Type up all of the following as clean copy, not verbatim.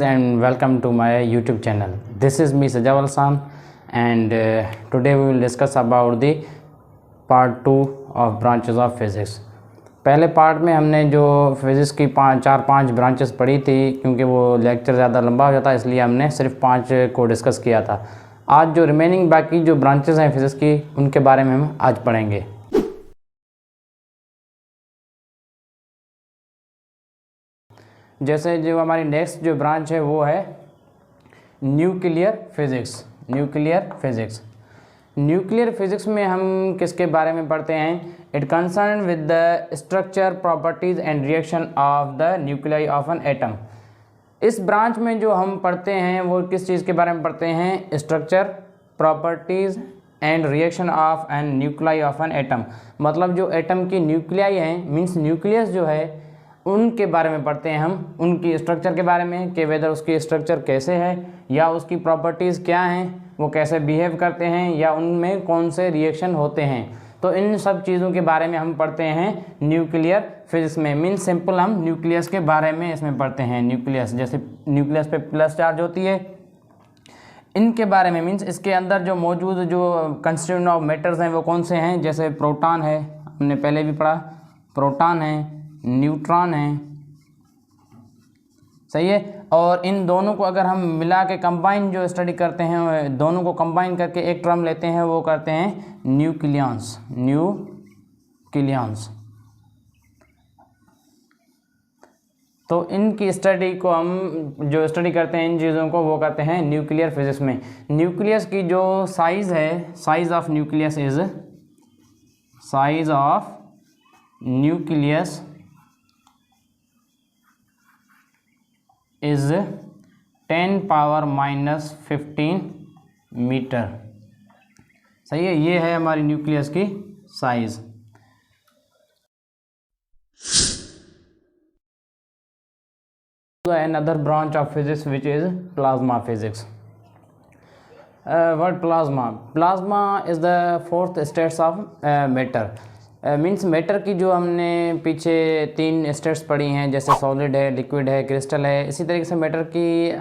guys and welcome to my YouTube channel. This is me Sajawal San and today we will discuss about the part 2 of branches of physics. पहले part में हमने जो physics की 4-5 branches पढ़ी थी, क्योंकि वो लेक्चर ज़्यादा लंबा हो जाता है इसलिए हमने सिर्फ 5 को डिस्कस किया था। आज जो रिमेनिंग बाकी जो ब्रांचेस हैं फिज़िक्स की, उनके बारे में हम आज पढ़ेंगे। जैसे जो हमारी नेक्स्ट जो ब्रांच है वो है न्यूक्लियर फिज़िक्स। न्यूक्लियर फिज़िक्स में हम किसके बारे में पढ़ते हैं? It concern with the structure, properties and reaction of the nuclei of an atom. इस ब्रांच में जो हम पढ़ते हैं वो किस चीज़ के बारे में पढ़ते हैं? Structure, properties and reaction of an nuclei of an atom. मतलब जो एटम की न्यूक्लियाई हैं, मीन्स न्यूक्लियस जो है, उनके बारे में पढ़ते हैं हम, उनकी स्ट्रक्चर के बारे में कि वेदर उसकी स्ट्रक्चर कैसे है या उसकी प्रॉपर्टीज़ क्या हैं, वो कैसे बिहेव करते हैं या उनमें कौन से रिएक्शन होते हैं। तो इन सब चीज़ों के बारे में हम पढ़ते हैं न्यूक्लियर फिजिक्स में। मीन्स सिंपल हम न्यूक्लियस के बारे में इसमें पढ़ते हैं। न्यूक्लियस, जैसे न्यूक्लियस पे प्लस चार्ज होती है, इनके बारे में। मीन्स इसके अंदर जो मौजूद जो कंस्टिट्यूएंट ऑफ मैटर्स हैं वो कौन से हैं? जैसे प्रोटॉन है, हमने पहले भी पढ़ा, प्रोटॉन है, न्यूट्रॉन है, सही है। और इन दोनों को अगर हम मिला के कंबाइन जो स्टडी करते हैं, दोनों को कंबाइन करके एक टर्म लेते हैं, वो करते हैं न्यूक्लियंस। तो इनकी स्टडी को हम जो स्टडी करते हैं इन चीज़ों को, वो करते हैं न्यूक्लियर फिजिक्स में। न्यूक्लियस की जो साइज़ है, size of nucleus is 10⁻⁻15 metre, सही है। ये है हमारी न्यूक्लियस की size. Another branch of physics which is plasma physics. What plasma is the fourth states of matter. Means matter की जो हमने पीछे 3 स्टेट्स पढ़ी हैं, जैसे सॉलिड है, लिक्विड है, क्रिस्टल है, इसी तरीके से मैटर की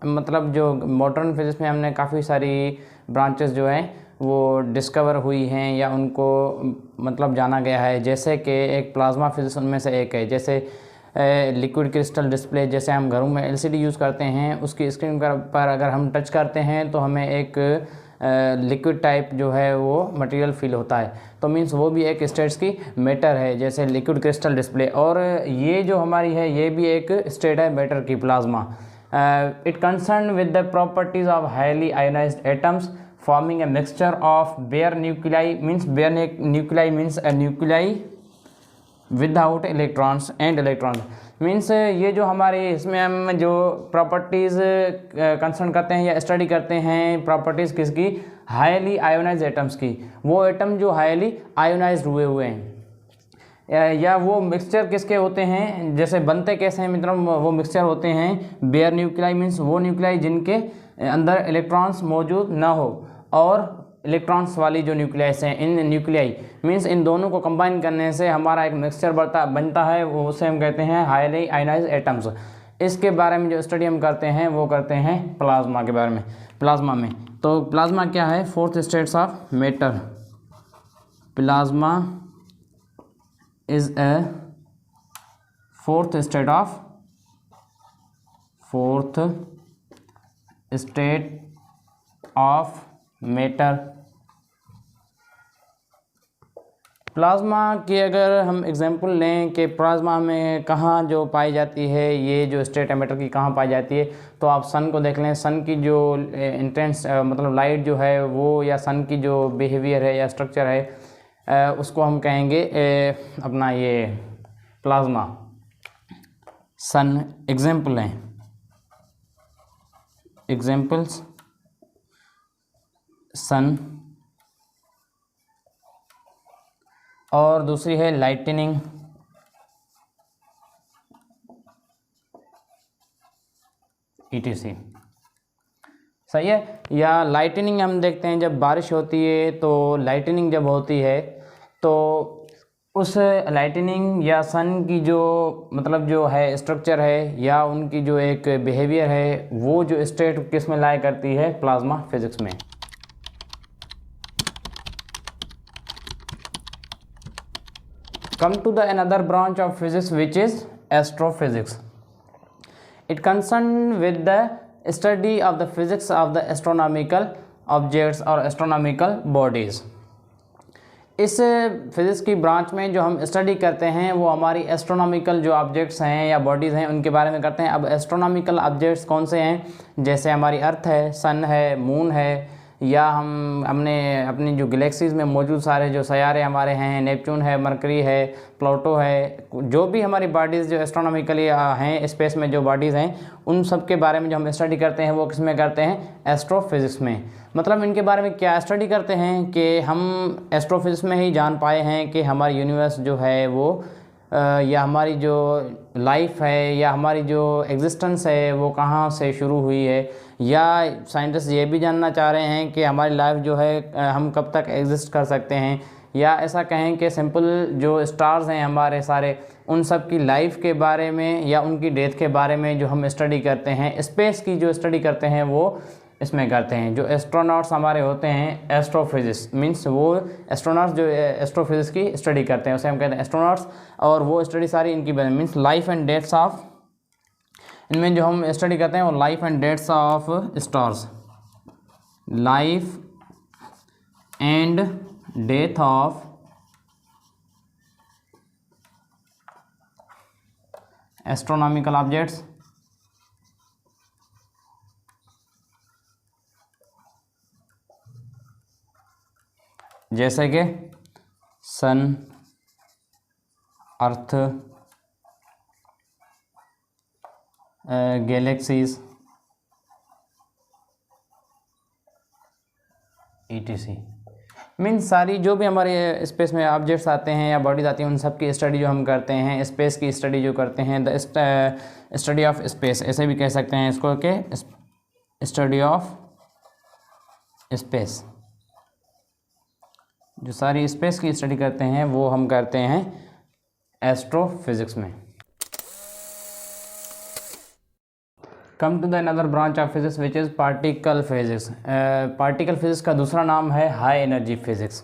मतलब जो मॉडर्न फिजिक्स में हमने काफ़ी सारी ब्रांचेस जो हैं वो डिस्कवर हुई हैं या उनको मतलब जाना गया है। जैसे कि एक प्लाज्मा फिजिक्स उनमें से एक है। जैसे लिक्विड क्रिस्टल डिस्प्ले, जैसे हम घरों में LCD यूज़ करते हैं, उसकी स्क्रीन पर अगर हम टच करते हैं तो हमें एक लिक्विड टाइप जो है वो मटेरियल फील होता है। तो मीन्स वो भी एक स्टेट्स की मैटर है, जैसे लिक्विड क्रिस्टल डिस्प्ले। और ये जो हमारी है ये भी एक स्टेट है मैटर की, plasma. It concern with the properties of highly ionised atoms forming a mixture of bare nuclei. Means bare nuclei means a nuclei without electrons and electrons. Means ये जो हमारे इसमें हम जो प्रॉपर्टीज़ कंसर्न करते हैं या स्टडी करते हैं, प्रॉपर्टीज़ किसकी? हाईली आयोनाइज एटम्स की। वो एटम जो हाईली आयोनाइज हुए हैं, या वो मिक्सचर किसके होते हैं, जैसे बनते कैसे हैं मित्रों? वो मिक्सचर होते हैं बेयर न्यूक्लियाई, मीन्स वो न्यूक्लियाई जिनके अंदर इलेक्ट्रॉन्स मौजूद ना हो, और इलेक्ट्रॉन्स वाली जो न्यूक्लियस हैं, इन न्यूक्लियाई मीन्स इन दोनों को कंबाइन करने से हमारा एक मिक्सचर बनता है, वो उसे हम कहते हैं हाईली आयोनाइज्ड एटम्स। इसके बारे में जो स्टडी हम करते हैं वो करते हैं प्लाज्मा के बारे में। प्लाज्मा में तो प्लाज्मा क्या है? Fourth states of matter. Plasma is a fourth state of matter. Plasma की अगर हम एग्जांपल लें कि प्लाज्मा में कहाँ जो पाई जाती है, ये जो स्टेट है मैटर की कहाँ पाई जाती है, तो आप सन को देख लें। सन की जो इंटेंस मतलब लाइट जो है वो, या सन की जो बिहेवियर है या स्ट्रक्चर है, उसको हम कहेंगे अपना ये प्लाज्मा। सन एग्जांपल हैं, एग्जांपल्स सन, और दूसरी है लाइटनिंग, ETC, सही है। या लाइटनिंग हम देखते हैं जब बारिश होती है, तो लाइटनिंग जब होती है तो उस लाइटनिंग या सन की जो मतलब जो है स्ट्रक्चर है या उनकी जो एक बिहेवियर है, वो जो स्टेट किस में लाई करती है, प्लाज्मा फिजिक्स में। Come to the another branch of physics, which is astrophysics. It concerned with the study of the physics of the astronomical objects और astronomical bodies. इस फिज़िक्स की ब्रांच में जो हम स्टडी करते हैं वो हमारी एस्ट्रोनॉमिकल जो ऑब्जेक्ट्स हैं या बॉडीज़ हैं उनके बारे में करते हैं। अब एस्ट्रोनॉमिकल ऑब्जेक्ट्स कौन से हैं, जैसे हमारी अर्थ है, सन है, मून है, या हमने अपनी जो गैलेक्सीज़ में मौजूद सारे जो सयारे हमारे हैं, नेपच्यून है, मरकरी है, प्लूटो है, जो भी हमारी बॉडीज़ जो एस्ट्रोनॉमिकली हैं, स्पेस में जो बॉडीज़ हैं, उन सब के बारे में जो हम स्टडी करते हैं वो किस में करते हैं, एस्ट्रोफिज़िक्स में। मतलब इनके बारे में क्या स्टडी करते हैं कि हम एस्ट्रोफिज़िक्स में ही जान पाए हैं कि हमारी यूनिवर्स जो है वो या हमारी जो लाइफ है या हमारी जो एग्जिस्टेंस है वो कहाँ से शुरू हुई है, या साइंटिस्ट ये भी जानना चाह रहे हैं कि हमारी लाइफ जो है हम कब तक एग्जिस्ट कर सकते हैं, या ऐसा कहें कि सिंपल जो स्टार्स हैं हमारे सारे, उन सब की लाइफ के बारे में या उनकी डेथ के बारे में जो हम स्टडी करते हैं, स्पेस की जो स्टडी करते हैं वो इसमें करते हैं। जो एस्ट्रोनॉट्स हमारे होते हैं, एस्ट्रोफिजिक्स मीन्स वो एस्ट्रोनॉट्स जो एस्ट्रोफिजिक्स की स्टडी करते हैं उसे हम कहते हैं एस्ट्रोनॉट्स। और वो स्टडी सारी इनकी means life and deaths of, इनमें जो हम स्टडी करते हैं वो life and deaths of stars, life and death of astronomical objects, जैसे कि सन, अर्थ, गैलेक्सीज ETC। मीन्स सारी जो भी हमारे स्पेस में ऑब्जेक्ट्स आते हैं या बॉडीज आती हैं उन सब की स्टडी जो हम करते हैं, स्पेस की स्टडी जो करते हैं, द स्टडी ऑफ स्पेस ऐसे भी कह सकते हैं इसको कि स्टडी ऑफ स्पेस। जो सारी स्पेस की स्टडी करते हैं वो हम करते हैं एस्ट्रोफिजिक्स में। Come to the another branch of physics which is particle physics. Particle physics का दूसरा नाम है high energy physics.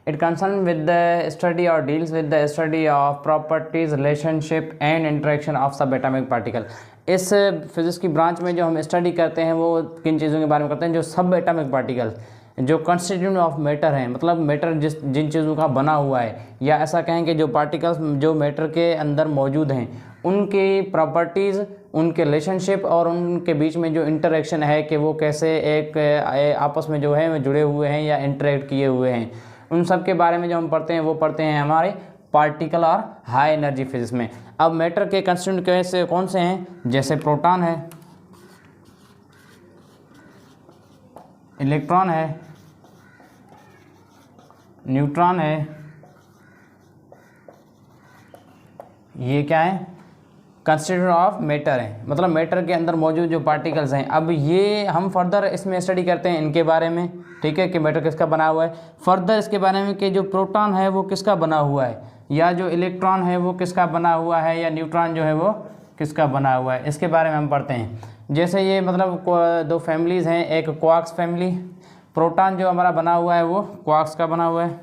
It concern with the study और deals with the study of properties, relationship and interaction of subatomic particle. इस physics की branch में जो हम स्टडी करते हैं वो किन चीज़ों के बारे में करते हैं, जो सब एटॉमिक पार्टिकल जो कंस्टिट्यूएंट ऑफ मैटर हैं, मतलब मैटर जिन चीज़ों का बना हुआ है, या ऐसा कहें कि जो पार्टिकल्स जो मैटर के अंदर मौजूद हैं उनकी प्रॉपर्टीज़, उनके रिलेशनशिप और उनके बीच में जो इंटरेक्शन है कि वो कैसे एक आपस में जो है जुड़े हुए हैं या इंटरेक्ट किए हुए हैं, उन सब के बारे में जो हम पढ़ते हैं वो पढ़ते हैं हमारे पार्टिकल और हाई एनर्जी फिजिक्स में। अब मैटर के कंस्टिट्यूएंट कैसे कौन से हैं, जैसे प्रोटॉन है, इलेक्ट्रॉन है, न्यूट्रॉन है, ये क्या है, कंस्टिट्यूएंट ऑफ मैटर है, मतलब मैटर के अंदर मौजूद जो पार्टिकल्स हैं। अब ये हम फर्दर इसमें स्टडी करते हैं इनके बारे में, ठीक है, कि मैटर किसका बना हुआ है। फर्दर इसके बारे में कि जो प्रोटॉन है वो किसका बना हुआ है, या जो इलेक्ट्रॉन है वो किसका बना हुआ है, या न्यूट्रॉन जो है वो किसका बना हुआ है, इसके बारे में हम पढ़ते हैं। जैसे ये मतलब दो फैमिलीज़ हैं, एक क्वार्क्स फैमिली, प्रोटॉन जो हमारा बना हुआ है वो क्वार्क्स का बना हुआ है,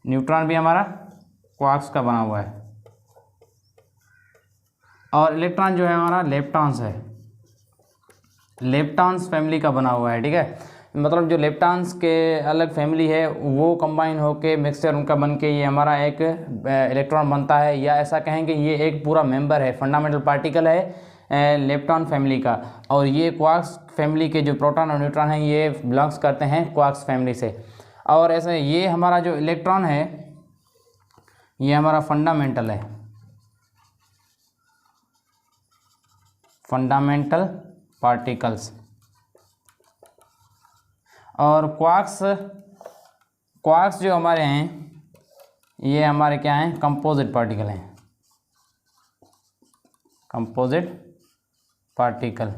न्यूट्रॉन भी हमारा क्वार्क्स का बना हुआ है, और इलेक्ट्रॉन जो है हमारा लेप्टॉन्स है, लेप्टॉन्स फैमिली का बना हुआ है, ठीक है। मतलब जो लेप्टॉन्स के अलग फैमिली है वो कंबाइन होके मिक्सचर उनका बन के ये हमारा एक इलेक्ट्रॉन बनता है, या ऐसा कहें कि ये एक पूरा मेंबर है, फंडामेंटल पार्टिकल है लेप्टॉन फैमिली का। और ये क्वार्क्स फैमिली के जो प्रोटॉन और न्यूट्रॉन हैं ये बिलोंग्स करते हैं क्वार्क्स फैमिली से। और ऐसे ये हमारा जो इलेक्ट्रॉन है ये हमारा फंडामेंटल है, फंडामेंटल पार्टिकल्स। और क्वार्क्स जो हमारे हैं ये हमारे क्या हैं, कंपोजिट पार्टिकल हैं, कंपोजिट पार्टिकल।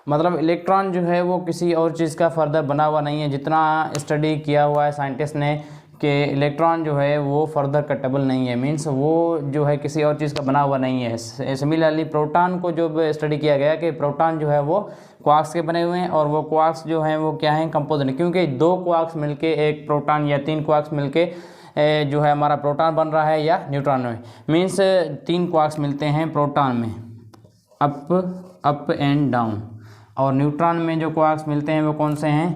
मतलब इलेक्ट्रॉन जो है वो किसी और चीज़ का फर्दर बना हुआ नहीं है। जितना स्टडी किया हुआ है साइंटिस्ट ने कि इलेक्ट्रॉन जो है वो फर्दर कटेबल नहीं है, मींस वो जो है किसी और चीज़ का बना हुआ नहीं है। सिमिलरली प्रोटॉन को जो स्टडी किया गया कि प्रोटॉन जो है वो क्वार्क्स के बने हुए हैं, और वो क्वार्क्स जो हैं वो क्या हैं, कंपोजिट, क्योंकि 2 क्वार्क्स मिलके एक प्रोटॉन या 3 क्वार्क्स मिलके जो है हमारा प्रोटॉन बन रहा है या न्यूट्रॉन में, मींस 3 क्वार्क्स मिलते हैं प्रोटॉन में, अप एंड डाउन, और न्यूट्रॉन में जो क्वार्क्स मिलते हैं वो कौन से हैं,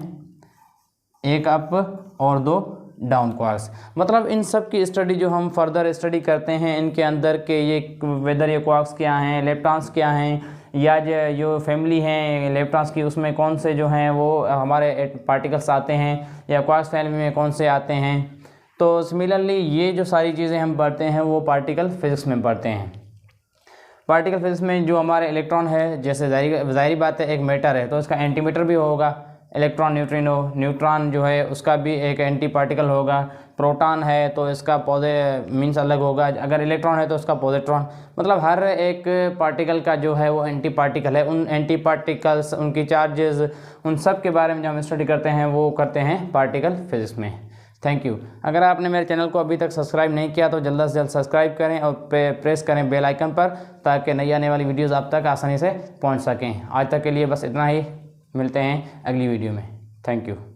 एक अप और 2 डाउन क्वार्क्स। मतलब इन सब की स्टडी जो हम फर्दर स्टडी करते हैं इनके अंदर के ये वेदर ये क्वार्क्स क्या हैं, इलेक्ट्रॉन्स क्या हैं, या जो फैमिली हैं इलेक्ट्रॉन्स की उसमें कौन से जो हैं वो हमारे पार्टिकल्स आते हैं, या क्वार्क्स फैमिली में कौन से आते हैं। तो सिमिलरली ये जो सारी चीज़ें हम पढ़ते हैं वो पार्टिकल फिजिक्स में पढ़ते हैं। पार्टिकल फिजिक्स में जो हमारे इलेक्ट्रॉन है, जैसे ज़ाहिरी बात है एक मैटर है तो इसका एंटीमैटर भी होगा, इलेक्ट्रॉन न्यूट्रिनो, न्यूट्रॉन जो है उसका भी एक एंटी पार्टिकल होगा, प्रोटॉन है तो इसका मीन्स अलग होगा, अगर इलेक्ट्रॉन है तो उसका पॉजिट्रॉन। मतलब हर एक पार्टिकल का जो है वो एंटी पार्टिकल है, उन एंटी पार्टिकल्स, उनकी चार्जेस, उन सब के बारे में जो हम स्टडी करते हैं वो करते हैं पार्टिकल फिजिक्स में। Thank you. अगर आपने मेरे चैनल को अभी तक सब्सक्राइब नहीं किया तो जल्द से जल्द सब्सक्राइब करें और प्रेस करें बेल आइकन पर, ताकि नई आने वाली वीडियोस आप तक आसानी से पहुंच सकें। आज तक के लिए बस इतना ही, मिलते हैं अगली वीडियो में। Thank you.